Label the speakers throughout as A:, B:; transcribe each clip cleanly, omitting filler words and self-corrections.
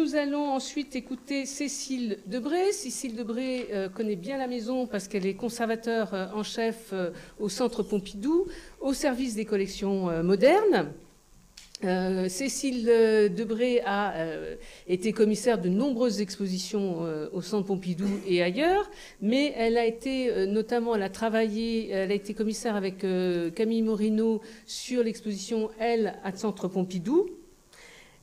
A: nous allons ensuite écouter Cécile Debré. Cécile Debré connaît bien la maison parce qu'elle est conservateur en chef au Centre Pompidou, au service des collections modernes. Cécile Debré a été commissaire de nombreuses expositions au Centre Pompidou et ailleurs, mais elle a été notamment, elle a été commissaire avec Camille Morino sur l'exposition Elle à Centre Pompidou,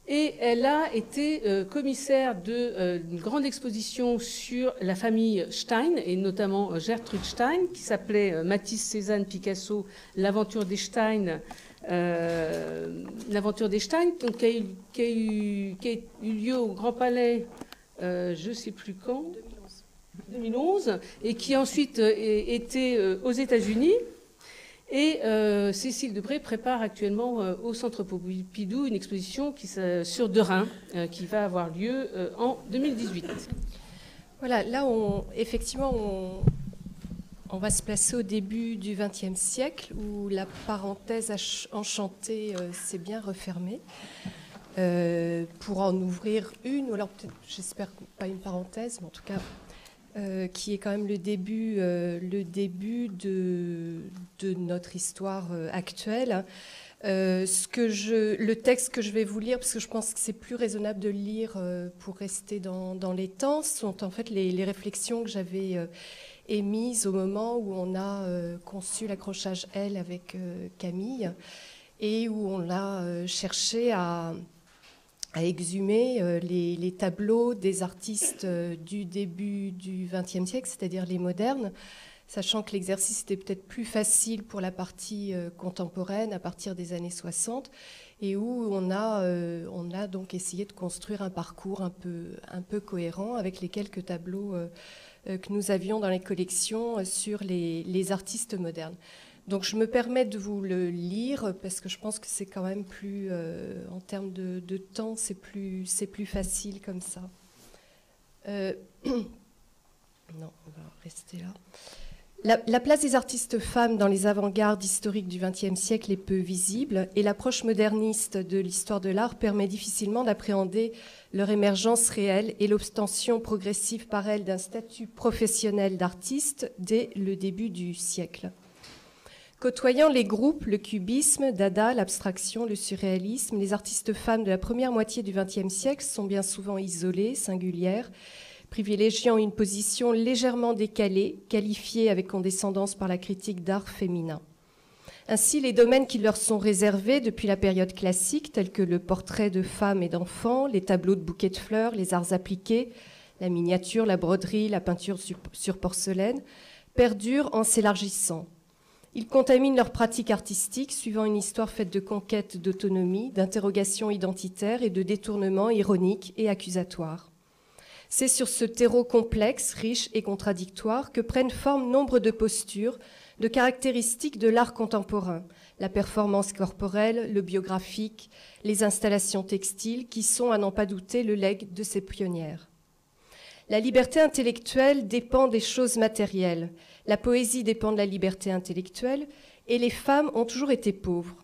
A: et elle a été commissaire d'une grande exposition sur la famille Stein et notamment Gertrude Stein qui s'appelait Matisse, Cézanne, Picasso, l'aventure des Stein. L'aventure des Stein, donc, qui a eu lieu au Grand Palais, je ne sais plus quand, 2011, et qui ensuite était aux États-Unis. Et Cécile Debré prépare actuellement au Centre Pompidou une exposition sur Derain qui va avoir lieu en 2018.
B: Voilà, là, effectivement, on va se placer au début du XXe siècle où la parenthèse enchantée s'est bien refermée. Pour en ouvrir une, ou alors peut-être, j'espère pas une parenthèse, mais en tout cas, qui est quand même le début de notre histoire actuelle. Le texte que je vais vous lire, parce que je pense que c'est plus raisonnable de le lire pour rester dans les temps, sont en fait les réflexions que j'avais émises au moment où on a conçu l'accrochage L avec Camille et où on a cherché à exhumer les tableaux des artistes du début du XXe siècle, c'est-à-dire les modernes, sachant que l'exercice était peut-être plus facile pour la partie contemporaine à partir des années 60, et où on a donc essayé de construire un parcours un peu cohérent avec les quelques tableaux que nous avions dans les collections sur les artistes modernes. Donc je me permets de vous le lire parce que je pense que c'est quand même plus, en termes de temps, c'est plus facile comme ça. Non, on va rester là. La place des artistes femmes dans les avant-gardes historiques du XXe siècle est peu visible et l'approche moderniste de l'histoire de l'art permet difficilement d'appréhender leur émergence réelle et l'obtention progressive par elles d'un statut professionnel d'artiste dès le début du siècle. Côtoyant les groupes, le cubisme, Dada, l'abstraction, le surréalisme, les artistes femmes de la première moitié du XXe siècle sont bien souvent isolées, singulières, privilégiant une position légèrement décalée, qualifiée avec condescendance par la critique d'art féminin. Ainsi, les domaines qui leur sont réservés depuis la période classique, tels que le portrait de femmes et d'enfants, les tableaux de bouquets de fleurs, les arts appliqués, la miniature, la broderie, la peinture sur porcelaine, perdurent en s'élargissant. Ils contaminent leur pratique artistique, suivant une histoire faite de conquête d'autonomie, d'interrogations identitaires et de détournements ironiques et accusatoires. C'est sur ce terreau complexe, riche et contradictoire que prennent forme nombre de postures, de caractéristiques de l'art contemporain, la performance corporelle, le biographique, les installations textiles, qui sont, à n'en pas douter, le legs de ces pionnières. La liberté intellectuelle dépend des choses matérielles, la poésie dépend de la liberté intellectuelle, et les femmes ont toujours été pauvres.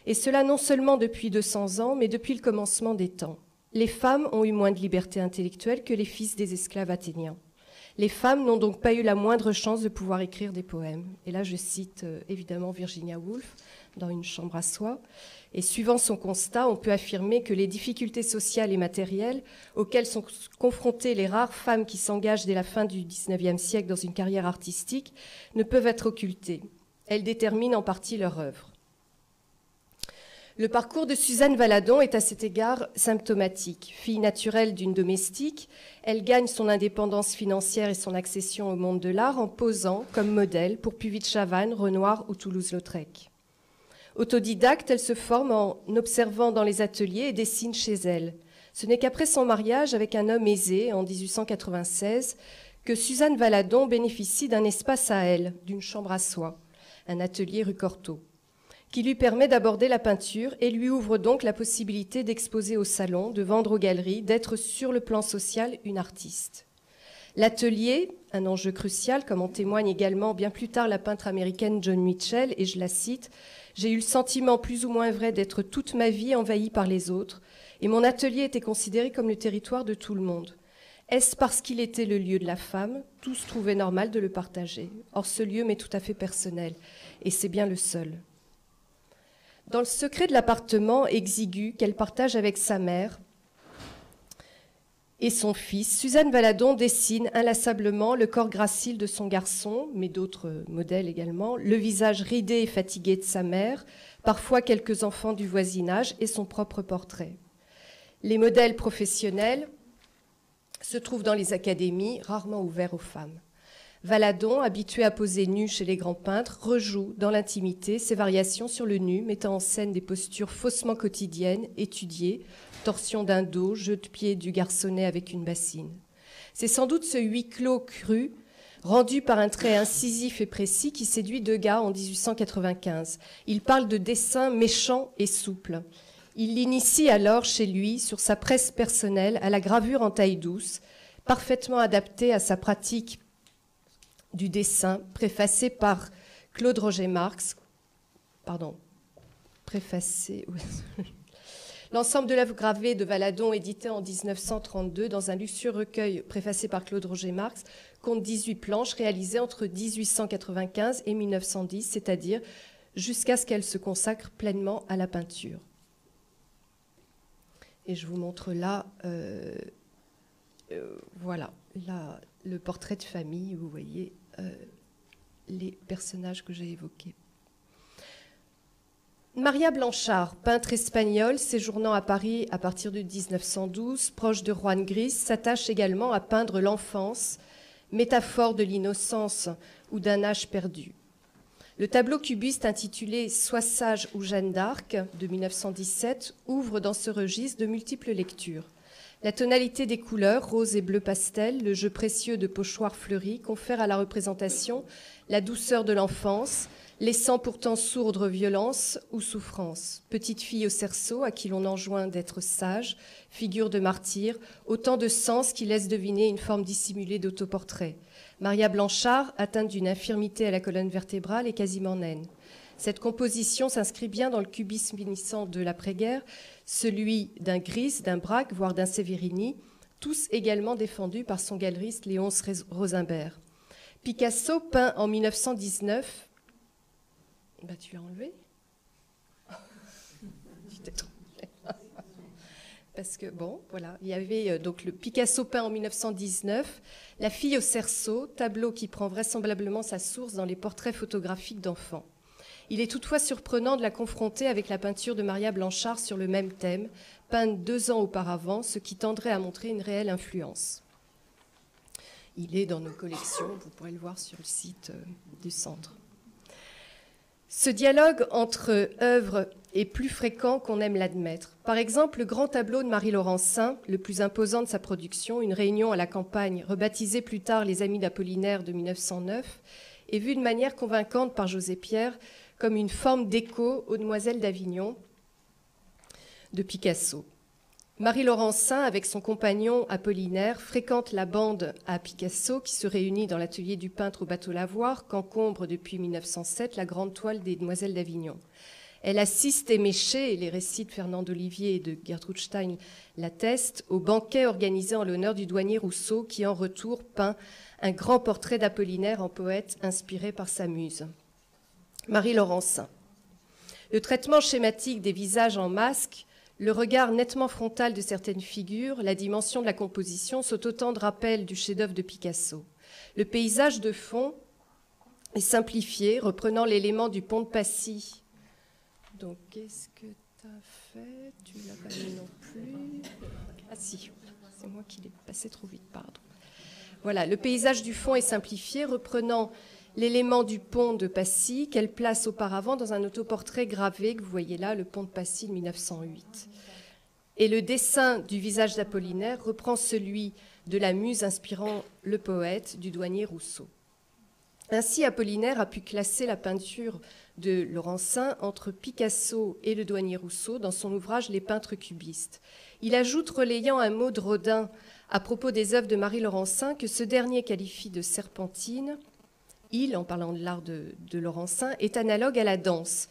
B: Et cela non seulement depuis 200 ans, mais depuis le commencement des temps. Les femmes ont eu moins de liberté intellectuelle que les fils des esclaves athéniens. Les femmes n'ont donc pas eu la moindre chance de pouvoir écrire des poèmes. Et là, je cite évidemment Virginia Woolf dans Une chambre à soi. Et suivant son constat, on peut affirmer que les difficultés sociales et matérielles auxquelles sont confrontées les rares femmes qui s'engagent dès la fin du XIXe siècle dans une carrière artistique ne peuvent être occultées. Elles déterminent en partie leur œuvre. Le parcours de Suzanne Valadon est à cet égard symptomatique. Fille naturelle d'une domestique, elle gagne son indépendance financière et son accession au monde de l'art en posant comme modèle pour Puvis de Chavannes, Renoir ou Toulouse-Lautrec. Autodidacte, elle se forme en observant dans les ateliers et dessine chez elle. Ce n'est qu'après son mariage avec un homme aisé, en 1896, que Suzanne Valadon bénéficie d'un espace à elle, d'une chambre à soi, un atelier rue Cortot, qui lui permet d'aborder la peinture et lui ouvre donc la possibilité d'exposer au salon, de vendre aux galeries, d'être sur le plan social une artiste. L'atelier, un enjeu crucial, comme en témoigne également bien plus tard la peintre américaine Joan Mitchell, et je la cite, « J'ai eu le sentiment plus ou moins vrai d'être toute ma vie envahie par les autres, et mon atelier était considéré comme le territoire de tout le monde. Est-ce parce qu'il était le lieu de la femme? Tous trouvaient normal de le partager. Or, ce lieu m'est tout à fait personnel, et c'est bien le seul. Dans le secret de l'appartement exigu qu'elle partage avec sa mère et son fils, Suzanne Valadon dessine inlassablement le corps gracile de son garçon, mais d'autres modèles également, le visage ridé et fatigué de sa mère, parfois quelques enfants du voisinage et son propre portrait. Les modèles professionnels se trouvent dans les académies, rarement ouverts aux femmes. Valadon, habitué à poser nu chez les grands peintres, rejoue dans l'intimité ses variations sur le nu, mettant en scène des postures faussement quotidiennes, étudiées, torsion d'un dos, jeu de pied du garçonnet avec une bassine. C'est sans doute ce huis clos cru, rendu par un trait incisif et précis, qui séduit Degas en 1895. Il parle de dessin méchant et souple. Il l'initie alors chez lui, sur sa presse personnelle, à la gravure en taille douce, parfaitement adaptée à sa pratique du dessin, préfacée par Claude Roger Marx. L'ensemble de l'œuvre gravée de Valadon, édité en 1932 dans un luxueux recueil préfacé par Claude Roger Marx, compte 18 planches réalisées entre 1895 et 1910, c'est-à-dire jusqu'à ce qu'elle se consacre pleinement à la peinture. Et je vous montre là, voilà, là, le portrait de famille, vous voyez les personnages que j'ai évoqués. Maria Blanchard, peintre espagnole, séjournant à Paris à partir de 1912, proche de Juan Gris, s'attache également à peindre l'enfance, métaphore de l'innocence ou d'un âge perdu. Le tableau cubiste intitulé « Sois sage ou Jeanne d'Arc » de 1917 ouvre dans ce registre de multiples lectures. La tonalité des couleurs, rose et bleu pastel, le jeu précieux de pochoirs fleuris, confèrent à la représentation la douceur de l'enfance, laissant pourtant sourdre violence ou souffrance. Petite fille au cerceau, à qui l'on enjoint d'être sage, figure de martyr, autant de sens qui laissent deviner une forme dissimulée d'autoportrait. Maria Blanchard, atteinte d'une infirmité à la colonne vertébrale, est quasiment naine. Cette composition s'inscrit bien dans le cubisme finissant de l'après-guerre, celui d'un Gris, d'un Braque, voire d'un Severini, tous également défendus par son galeriste Léonce Rosenberg. Picasso peint en 1919... tu l'as enlevé? Tu t'es trompé. Parce que, bon, voilà, il y avait donc le Picasso peint en 1919, La fille au cerceau, tableau qui prend vraisemblablement sa source dans les portraits photographiques d'enfants. Il est toutefois surprenant de la confronter avec la peinture de Maria Blanchard sur le même thème, peinte 2 ans auparavant, ce qui tendrait à montrer une réelle influence. Il est dans nos collections, vous pourrez le voir sur le site du centre. Ce dialogue entre œuvres est plus fréquent qu'on aime l'admettre. Par exemple, le grand tableau de Marie Laurencin, le plus imposant de sa production, Une réunion à la campagne, rebaptisé plus tard Les Amis d'Apollinaire de 1909, est vu de manière convaincante par José Pierre comme une forme d'écho aux Demoiselles d'Avignon de Picasso. Marie Laurencin, avec son compagnon Apollinaire, fréquente la bande à Picasso qui se réunit dans l'atelier du peintre au bateau Lavoir, qu'encombre depuis 1907 la grande toile des Demoiselles d'Avignon. Elle assiste éméchée, et les récits de Fernand d'Olivier et de Gertrude Stein l'attestent, au banquet organisé en l'honneur du douanier Rousseau qui, en retour, peint un grand portrait d'Apollinaire en poète inspiré par sa muse. Marie Laurencin. Le traitement schématique des visages en masque, le regard nettement frontal de certaines figures, la dimension de la composition sont autant de rappels du chef-d'œuvre de Picasso. Le paysage de fond est simplifié, reprenant l'élément du pont de Passy. Donc, qu'est-ce que tu as fait? Tu ne l'as pas mis non plus. Ah si, c'est moi qui l'ai passé trop vite, pardon. Voilà, le paysage du fond est simplifié, reprenant l'élément du pont de Passy qu'elle place auparavant dans un autoportrait gravé que vous voyez là, le pont de Passy de 1908. Et le dessin du visage d'Apollinaire reprend celui de la muse inspirant le poète du douanier Rousseau. Ainsi, Apollinaire a pu classer la peinture de Laurencin entre Picasso et le douanier Rousseau dans son ouvrage Les peintres cubistes. Il ajoute, relayant un mot de Rodin à propos des œuvres de Marie Laurencin, que ce dernier qualifie de serpentine. Il, en parlant de l'art de Laurencin, est analogue à la danse.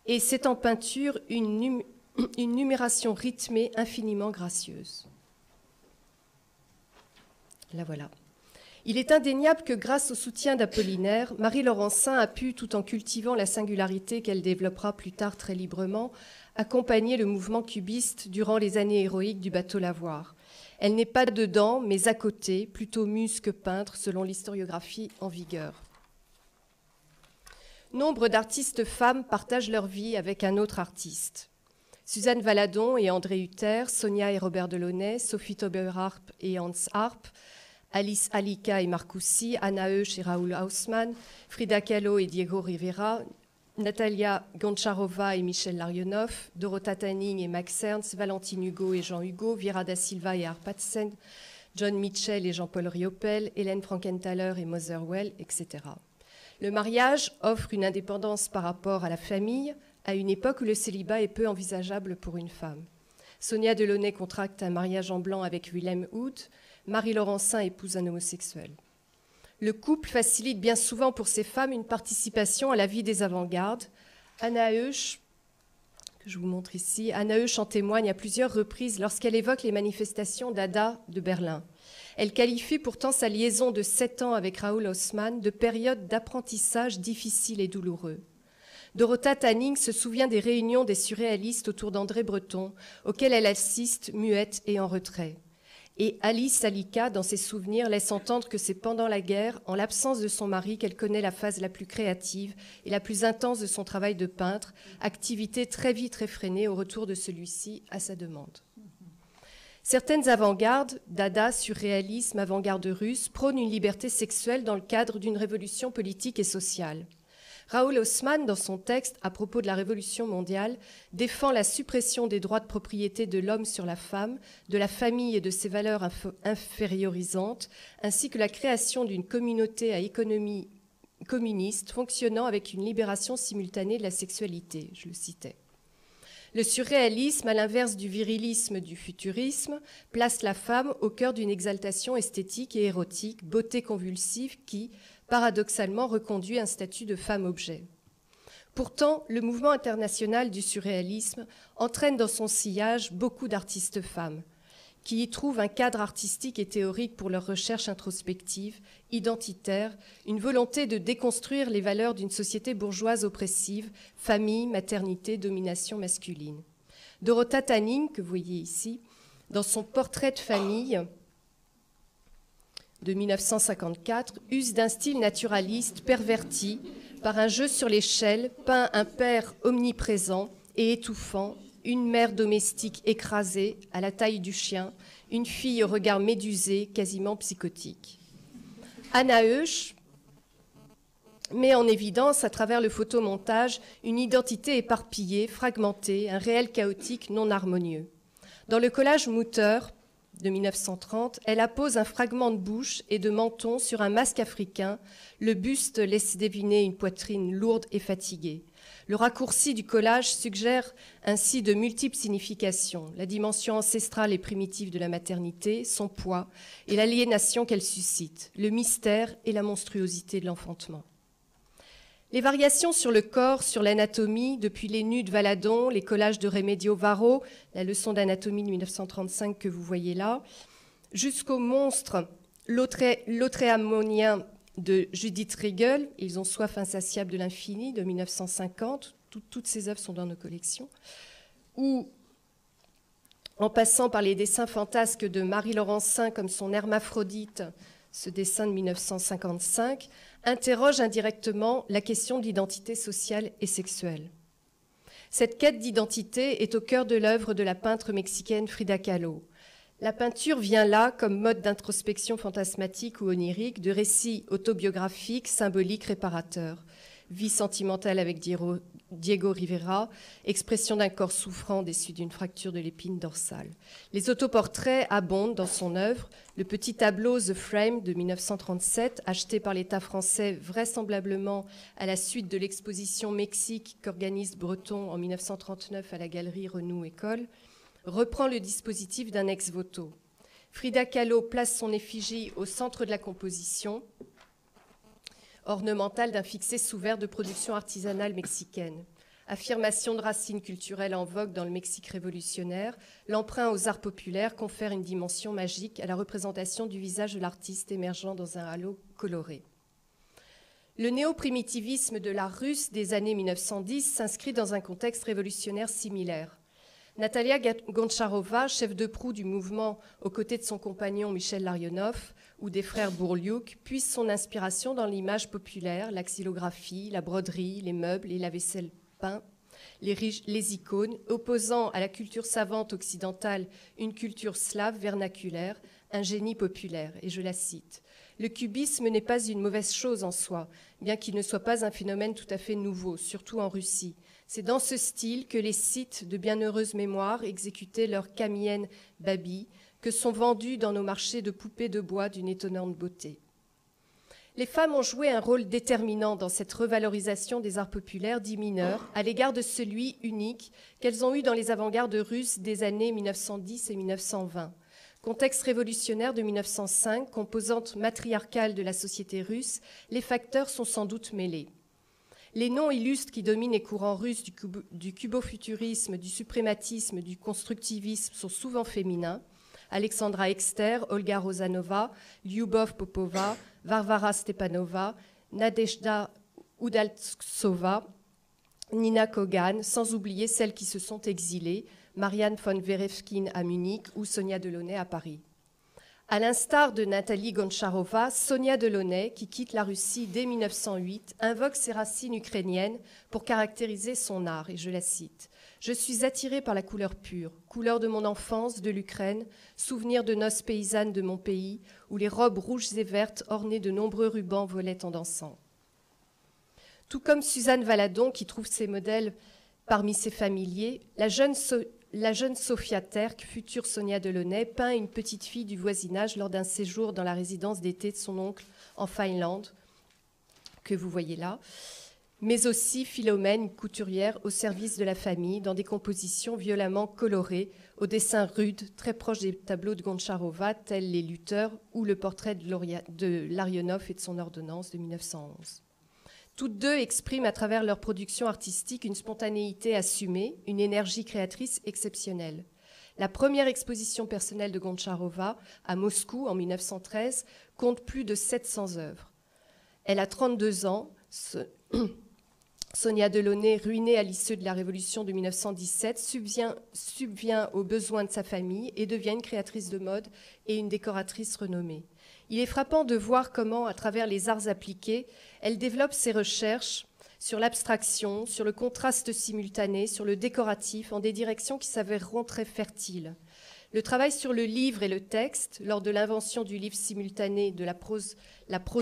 B: Et c'est en peinture une une numération rythmée infiniment gracieuse. La voilà. Il est indéniable que grâce au soutien d'Apollinaire, Marie Laurencin a pu, tout en cultivant la singularité qu'elle développera plus tard très librement, accompagner le mouvement cubiste durant les années héroïques du bateau Lavoir. Elle n'est pas dedans, mais à côté, plutôt muse que peintre, selon l'historiographie en vigueur. Nombre d'artistes femmes partagent leur vie avec un autre artiste. Suzanne Valadon et André Hutter, Sonia et Robert Delaunay, Sophie Tauber-Harp et Hans Harp, Alice Alika et Marcoussi, Anna Heusch et Raoul Haussmann, Frida Kahlo et Diego Rivera, Natalia Goncharova et Michel Larionov, Dorota Tanning et Max Ernst, Valentine Hugo et Jean Hugo, Viera da Silva et Arpadsen, John Mitchell et Jean-Paul Riopel, Hélène Frankenthaler et Motherwell, etc. Le mariage offre une indépendance par rapport à la famille, à une époque où le célibat est peu envisageable pour une femme. Sonia Delaunay contracte un mariage en blanc avec Willem Hood, Marie Laurencin épouse un homosexuel. Le couple facilite bien souvent pour ces femmes une participation à la vie des avant-gardes. Anna Heusch, que je vous montre ici, Anna Heusch en témoigne à plusieurs reprises lorsqu'elle évoque les manifestations Dada de Berlin. Elle qualifie pourtant sa liaison de 7 ans avec Raoul Haussmann de période d'apprentissage difficile et douloureux. Dorota Tanning se souvient des réunions des surréalistes autour d'André Breton, auxquelles elle assiste muette et en retrait. Et Alice Alika, dans ses souvenirs, laisse entendre que c'est pendant la guerre, en l'absence de son mari, qu'elle connaît la phase la plus créative et la plus intense de son travail de peintre, activité très vite réfrénée au retour de celui-ci à sa demande. Certaines avant-gardes, Dada, surréalisme, avant-garde russe, prônent une liberté sexuelle dans le cadre d'une révolution politique et sociale. Raoul Haussmann, dans son texte à propos de la Révolution mondiale, défend la suppression des droits de propriété de l'homme sur la femme, de la famille et de ses valeurs infériorisantes, ainsi que la création d'une communauté à économie communiste fonctionnant avec une libération simultanée de la sexualité. Je le citais. Le surréalisme, à l'inverse du virilisme du futurisme, place la femme au cœur d'une exaltation esthétique et érotique, beauté convulsive qui, paradoxalement, reconduit un statut de femme-objet. Pourtant, le mouvement international du surréalisme entraîne dans son sillage beaucoup d'artistes femmes, qui y trouvent un cadre artistique et théorique pour leur recherche introspective, identitaire, une volonté de déconstruire les valeurs d'une société bourgeoise oppressive, famille, maternité, domination masculine. Dorota Tanning, que vous voyez ici, dans son portrait de famille de 1954, use d'un style naturaliste perverti par un jeu sur l'échelle, peint un père omniprésent et étouffant, une mère domestique écrasée à la taille du chien, une fille au regard médusé, quasiment psychotique. Anna Heusch met en évidence, à travers le photomontage, une identité éparpillée, fragmentée, un réel chaotique non harmonieux. Dans le collage Mutter de 1930, elle appose un fragment de bouche et de menton sur un masque africain. Le buste laisse deviner une poitrine lourde et fatiguée. Le raccourci du collage suggère ainsi de multiples significations, la dimension ancestrale et primitive de la maternité, son poids et l'aliénation qu'elle suscite, le mystère et la monstruosité de l'enfantement. Les variations sur le corps, sur l'anatomie, depuis les nus de Valadon, les collages de Remedio Varo, la leçon d'anatomie de 1935 que vous voyez là, jusqu'au monstre l'Autréamonien de Judith Riegel, Ils ont soif insatiable de l'infini, de 1950. Toutes ces œuvres sont dans nos collections. Ou, en passant par les dessins fantasques de Marie Laurencin, comme son Hermaphrodite, ce dessin de 1955, interroge indirectement la question de l'identité sociale et sexuelle. Cette quête d'identité est au cœur de l'œuvre de la peintre mexicaine Frida Kahlo. La peinture vient là comme mode d'introspection fantasmatique ou onirique, de récits autobiographiques, symboliques, réparateurs. Vie sentimentale avec Diego Rivera, expression d'un corps souffrant déçu d'une fracture de l'épine dorsale. Les autoportraits abondent dans son œuvre. Le petit tableau The Frame de 1937, acheté par l'État français vraisemblablement à la suite de l'exposition Mexique qu'organise Breton en 1939 à la galerie Renou École, reprend le dispositif d'un ex-voto. Frida Kahlo place son effigie au centre de la composition ornementale d'un fixé sous verre de production artisanale mexicaine. Affirmation de racines culturelles en vogue dans le Mexique révolutionnaire, l'emprunt aux arts populaires confère une dimension magique à la représentation du visage de l'artiste émergeant dans un halo coloré. Le néo-primitivisme de l'art russe des années 1910 s'inscrit dans un contexte révolutionnaire similaire. Natalia Goncharova, chef de proue du mouvement aux côtés de son compagnon Michel Larionov ou des frères Bourliuk, puise son inspiration dans l'image populaire, la xylographie, la broderie, les meubles et la vaisselle peinte, les icônes, opposant à la culture savante occidentale une culture slave vernaculaire, un génie populaire. Et je la cite. Le cubisme n'est pas une mauvaise chose en soi, bien qu'il ne soit pas un phénomène tout à fait nouveau, surtout en Russie. C'est dans ce style que les Scythes de bienheureuse mémoire exécutaient leur camienne babi, que sont vendus dans nos marchés de poupées de bois d'une étonnante beauté. Les femmes ont joué un rôle déterminant dans cette revalorisation des arts populaires dits mineurs, à l'égard de celui unique qu'elles ont eu dans les avant-gardes russes des années 1910 et 1920. Contexte révolutionnaire de 1905, composante matriarcale de la société russe, les facteurs sont sans doute mêlés. Les noms illustres qui dominent les courants russes du cubofuturisme, du suprématisme, du constructivisme sont souvent féminins. Alexandra Exter, Olga Rozanova, Lyubov Popova, Varvara Stepanova, Nadezhda Udaltsova, Nina Kogan, sans oublier celles qui se sont exilées, Marianne von Werefkin à Munich ou Sonia Delaunay à Paris. À l'instar de Nathalie Goncharova, Sonia Delaunay, qui quitte la Russie dès 1908, invoque ses racines ukrainiennes pour caractériser son art, et je la cite. « Je suis attirée par la couleur pure, couleur de mon enfance, de l'Ukraine, souvenir de noces paysannes de mon pays, où les robes rouges et vertes ornées de nombreux rubans volaient en dansant. » Tout comme Suzanne Valadon, qui trouve ses modèles parmi ses familiers, la jeune Sophia Terk, future Sonia Delaunay, peint une petite fille du voisinage lors d'un séjour dans la résidence d'été de son oncle en Finlande, que vous voyez là, mais aussi Philomène, une couturière au service de la famille, dans des compositions violemment colorées, aux dessins rudes, très proches des tableaux de Goncharova, tels Les Lutteurs ou le portrait de Larionov et de son ordonnance de 1911. Toutes deux expriment à travers leur production artistique une spontanéité assumée, une énergie créatrice exceptionnelle. La première exposition personnelle de Goncharova, à Moscou en 1913, compte plus de 700 œuvres. Elle a 32 ans. Sonia Delaunay, ruinée à l'issue de la Révolution de 1917, subvient aux besoins de sa famille et devient une créatrice de mode et une décoratrice renommée. Il est frappant de voir comment, à travers les arts appliqués, elle développe ses recherches sur l'abstraction, sur le contraste simultané, sur le décoratif, en des directions qui s'avéreront très fertiles. Le travail sur le livre et le texte, lors de l'invention du livre simultané, de la prose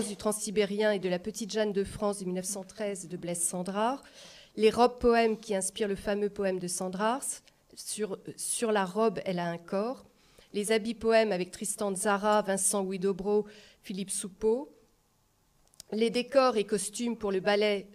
B: du transsibérien et de la petite Jeanne de France de 1913 de Blaise Cendrars, les robes-poèmes qui inspirent le fameux poème de Cendrars, sur la robe, elle a un corps, les habits-poèmes avec Tristan Tzara, Vincent Huidobro, Philippe Soupeau, les décors et costumes pour le ballet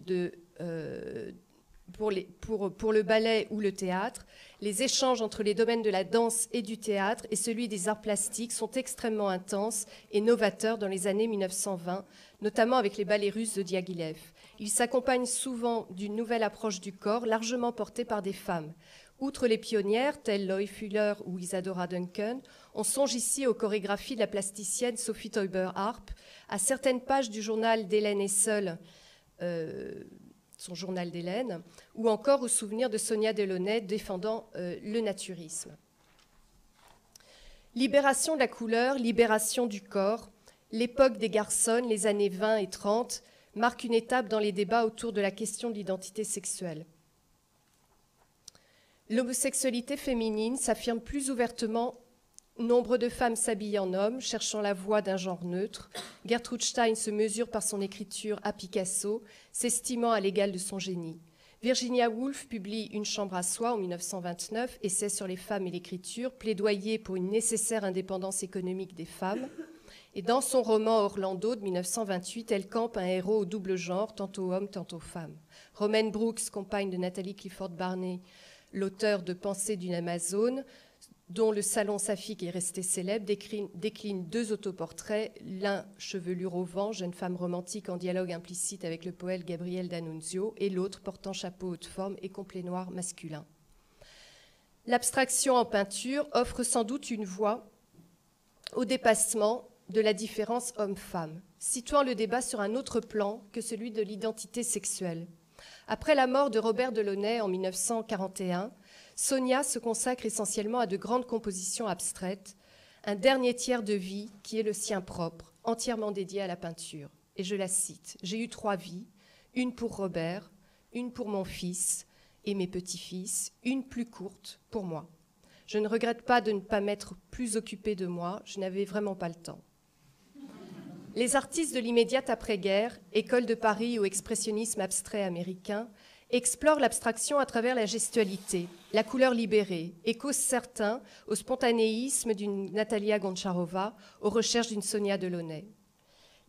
B: pour le ballet ou le théâtre, les échanges entre les domaines de la danse et du théâtre et celui des arts plastiques sont extrêmement intenses et novateurs dans les années 1920, notamment avec les ballets russes de Diaghilev. Ils s'accompagnent souvent d'une nouvelle approche du corps, largement portée par des femmes. Outre les pionnières, telles Loie Fuller ou Isadora Duncan, on songe ici aux chorégraphies de la plasticienne Sophie Teuber-Harp, à certaines pages du journal d'Hélène Essel, son journal d'Hélène, ou encore au souvenir de Sonia Delaunay défendant le naturisme. Libération de la couleur, libération du corps, l'époque des garçons, les années 20 et 30, marque une étape dans les débats autour de la question de l'identité sexuelle. L'homosexualité féminine s'affirme plus ouvertement. Nombre de femmes s'habillent en hommes, cherchant la voie d'un genre neutre. Gertrude Stein se mesure par son écriture à Picasso, s'estimant à l'égal de son génie. Virginia Woolf publie Une chambre à soi en 1929, essai sur les femmes et l'écriture, plaidoyer pour une nécessaire indépendance économique des femmes. Et dans son roman Orlando de 1928, elle campe un héros au double genre, tantôt homme, tantôt femme. Romaine Brooks, compagne de Nathalie Clifford Barney, l'auteur de Pensée d'une Amazone, dont le salon saphique est resté célèbre, décline 2 autoportraits, l'un chevelure au vent, jeune femme romantique en dialogue implicite avec le poète Gabriel D'Annunzio, et l'autre portant chapeau haute forme et complet noir masculin. L'abstraction en peinture offre sans doute une voie au dépassement de la différence homme-femme, situant le débat sur un autre plan que celui de l'identité sexuelle. Après la mort de Robert Delaunay en 1941, Sonia se consacre essentiellement à de grandes compositions abstraites, un dernier tiers de vie qui est le sien propre, entièrement dédié à la peinture. Et je la cite, « J'ai eu 3 vies, une pour Robert, une pour mon fils et mes petits-fils, une plus courte pour moi. Je ne regrette pas de ne pas m'être plus occupée de moi, je n'avais vraiment pas le temps. » Les artistes de l'immédiate après-guerre, école de Paris ou expressionnisme abstrait américain, explorent l'abstraction à travers la gestualité, la couleur libérée, et causent certains au spontanéisme d'une Natalia Goncharova, aux recherches d'une Sonia Delaunay.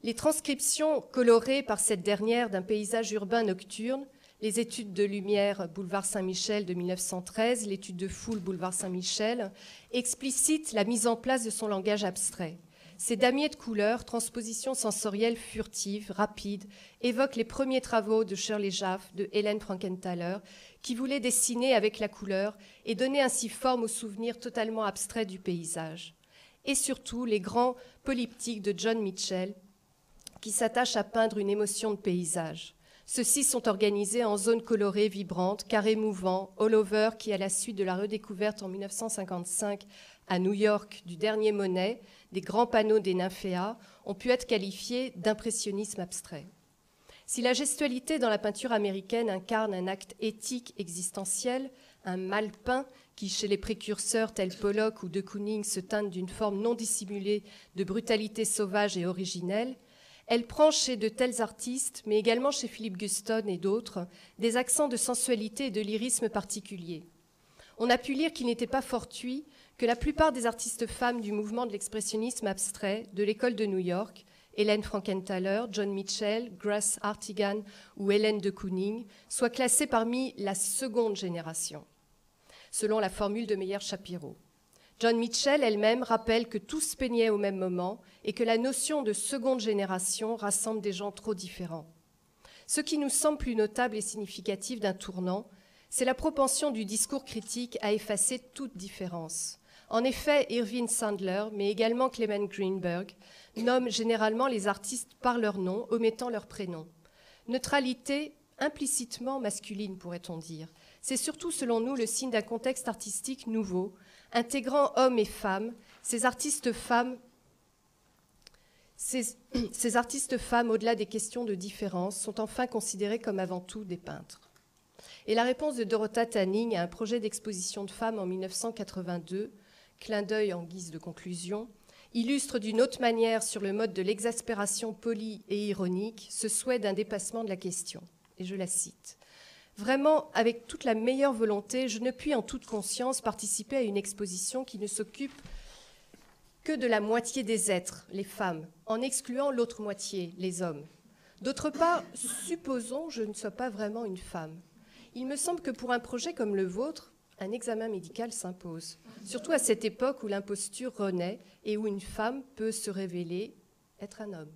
B: Les transcriptions colorées par cette dernière d'un paysage urbain nocturne, les études de lumière boulevard Saint-Michel de 1913, l'étude de foule boulevard Saint-Michel, explicitent la mise en place de son langage abstrait. Ces damiers de couleurs, transpositions sensorielles furtives, rapides, évoquent les premiers travaux de Shirley Jaffe, de Helen Frankenthaler, qui voulaient dessiner avec la couleur et donner ainsi forme au souvenir totalement abstrait du paysage. Et surtout, les grands polyptyques de John Mitchell, qui s'attachent à peindre une émotion de paysage. Ceux-ci sont organisés en zones colorées, vibrantes, carrés mouvants, all-over, qui, à la suite de la redécouverte en 1955 à New York du dernier Monet, des grands panneaux des nymphéas, ont pu être qualifiés d'impressionnisme abstrait. Si la gestualité dans la peinture américaine incarne un acte éthique existentiel, un mal peint qui, chez les précurseurs tels Pollock ou de Kooning, se teinte d'une forme non dissimulée de brutalité sauvage et originelle, elle prend chez de tels artistes, mais également chez Philippe Guston et d'autres, des accents de sensualité et de lyrisme particuliers. On a pu lire qu'il n'était pas fortuit que la plupart des artistes femmes du mouvement de l'expressionnisme abstrait de l'école de New York, Helen Frankenthaler, John Mitchell, Grace Hartigan ou Hélène de Kooning, soient classées parmi la seconde génération, selon la formule de Meyer-Shapiro. John Mitchell elle-même rappelle que tous se peignaient au même moment et que la notion de seconde génération rassemble des gens trop différents. Ce qui nous semble plus notable et significatif d'un tournant, c'est la propension du discours critique à effacer toute différence. En effet, Irving Sandler, mais également Clement Greenberg, nomment généralement les artistes par leur nom, omettant leur prénom. Neutralité implicitement masculine, pourrait-on dire. C'est surtout, selon nous, le signe d'un contexte artistique nouveau, intégrant hommes et femmes. Ces artistes femmes, au-delà des questions de différence, sont enfin considérés comme avant tout des peintres. Et la réponse de Dorota Tanning à un projet d'exposition de femmes en 1982, clin d'œil en guise de conclusion, illustre d'une autre manière sur le mode de l'exaspération polie et ironique ce souhait d'un dépassement de la question. Et je la cite. « Vraiment, avec toute la meilleure volonté, je ne puis en toute conscience participer à une exposition qui ne s'occupe que de la moitié des êtres, les femmes, en excluant l'autre moitié, les hommes. D'autre part, supposons je ne sois pas vraiment une femme. Il me semble que pour un projet comme le vôtre, un examen médical s'impose, surtout à cette époque où l'imposture renaît et où une femme peut se révéler être un homme.